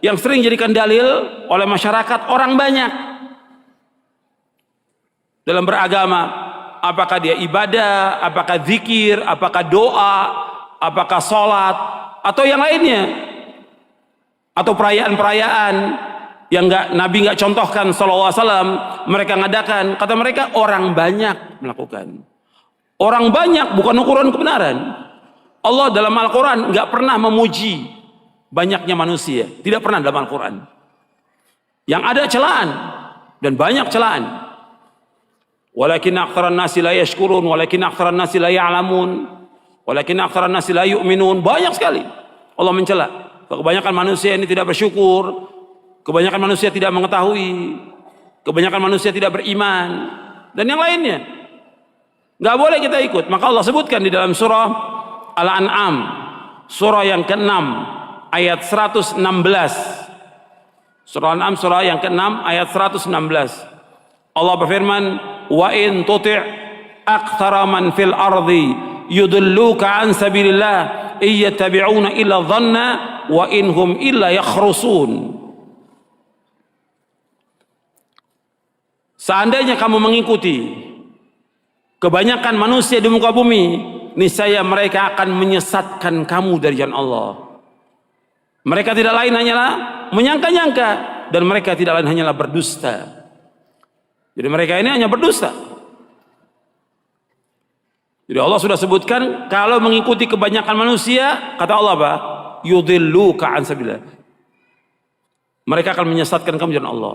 yang sering jadikan dalil oleh masyarakat orang banyak dalam beragama. Apakah dia ibadah, apakah zikir, apakah doa, apakah sholat, atau yang lainnya, atau perayaan-perayaan yang Nabi nggak contohkan sallallahu alaihi wasallam, mereka ngadakan. Kata mereka orang banyak melakukan. Orang banyak bukan ukuran kebenaran. Allah dalam Al-Quran nggak pernah memuji banyaknya manusia, tidak pernah dalam Al-Quran. Yang ada celaan dan banyak celaan. Walakin aktsaran nasi la yashkurun, walakin aktsaran nasi la ya'lamun, walakin aktsaran nasi la yu'minun. Banyak sekali Allah mencela. Kebanyakan manusia ini tidak bersyukur, kebanyakan manusia tidak mengetahui, kebanyakan manusia tidak beriman, dan yang lainnya. Nggak boleh kita ikut. Maka Allah sebutkan di dalam surah Al-An'am, surah yang ke-6 ayat 116. Surah Al-An'am surah yang ke-6 ayat 116. Allah berfirman, wa in tuti' aktsara man fil ardi yudilluka an sabilillah iyattabi'una illa dhanna wa inhum illa yakhrusun. Seandainya kamu mengikuti kebanyakan manusia di muka bumi, niscaya mereka akan menyesatkan kamu dari jalan Allah. Mereka tidak lain hanyalah menyangka-nyangka, dan mereka tidak lain hanyalah berdusta. Jadi mereka ini hanya berdusta. Jadi Allah sudah sebutkan kalau mengikuti kebanyakan manusia, kata Allah apa? Yudilluka an sabilillah. Mereka akan menyesatkan kamu jalan Allah.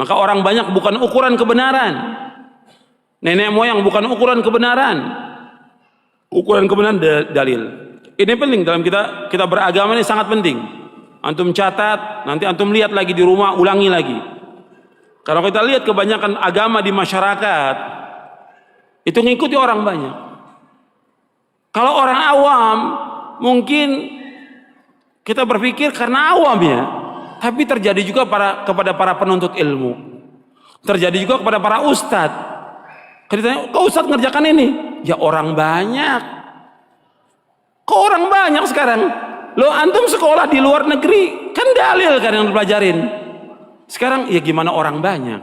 Maka orang banyak bukan ukuran kebenaran. Nenek moyang bukan ukuran kebenaran. Ukuran kebenaran dalil. Ini penting dalam kita beragama, ini sangat penting. Antum catat, nanti antum lihat lagi di rumah, ulangi lagi. Kalau kita lihat kebanyakan agama di masyarakat itu ngikuti orang banyak. Kalau orang awam mungkin kita berpikir karena awam ya, tapi terjadi juga kepada para penuntut ilmu, terjadi juga kepada para ustadz. Katanya, kok ustadz ngerjakan ini? Ya orang banyak. Kok orang banyak sekarang? Loh antum sekolah di luar negeri kan dalil kan yang dipelajarin. Sekarang ya gimana orang banyak?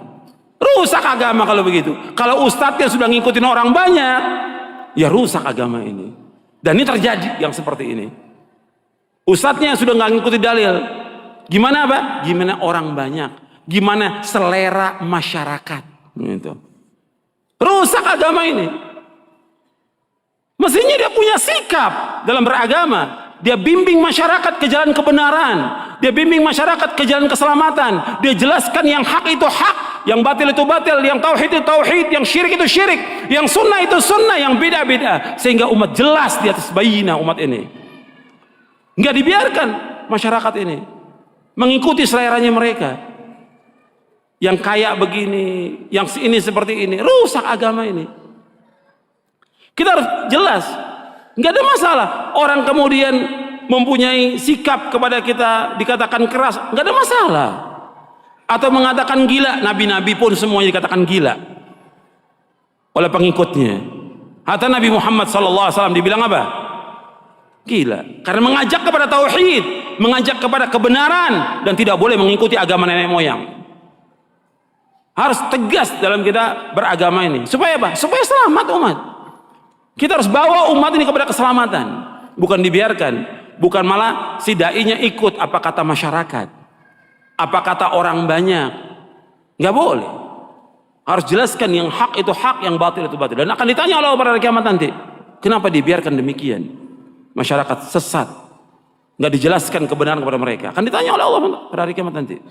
Rusak agama kalau begitu. Kalau ustadznya sudah ngikutin orang banyak, ya rusak agama ini. Dan ini terjadi yang seperti ini. Ustadznya sudah nggak ngikuti dalil. Gimana apa? Gimana orang banyak? Gimana selera masyarakat? Gitu. Rusak agama ini. Mestinya dia punya sikap dalam beragama. Dia bimbing masyarakat ke jalan kebenaran. Dia bimbing masyarakat ke jalan keselamatan. Dia jelaskan yang hak itu hak, yang batil itu batil, yang tauhid itu tauhid, yang syirik itu syirik, yang sunnah itu sunnah, yang bid'ah bid'ah. Sehingga umat jelas di atas bayyinah umat ini. Nggak dibiarkan masyarakat ini mengikuti seleranya mereka. Yang kaya begini, yang ini seperti ini, rusak agama ini. Kita harus jelas. Nggak ada masalah orang kemudian mempunyai sikap kepada kita dikatakan keras, nggak ada masalah. Atau mengatakan gila, nabi-nabi pun semuanya dikatakan gila oleh pengikutnya. Hatta Nabi Muhammad SAW dibilang apa? Gila, karena mengajak kepada tauhid, mengajak kepada kebenaran, dan tidak boleh mengikuti agama nenek moyang. Harus tegas dalam kita beragama ini. Supaya apa? Supaya selamat umat. Kita harus bawa umat ini kepada keselamatan, bukan dibiarkan, bukan malah si dai-nya ikut apa kata masyarakat, apa kata orang banyak. Nggak boleh. Harus jelaskan yang hak itu hak, yang batil itu batil. Dan akan ditanya oleh Allah pada hari kiamat nanti, kenapa dibiarkan demikian? Masyarakat sesat, nggak dijelaskan kebenaran kepada mereka. Akan ditanya oleh Allah pada hari kiamat nanti.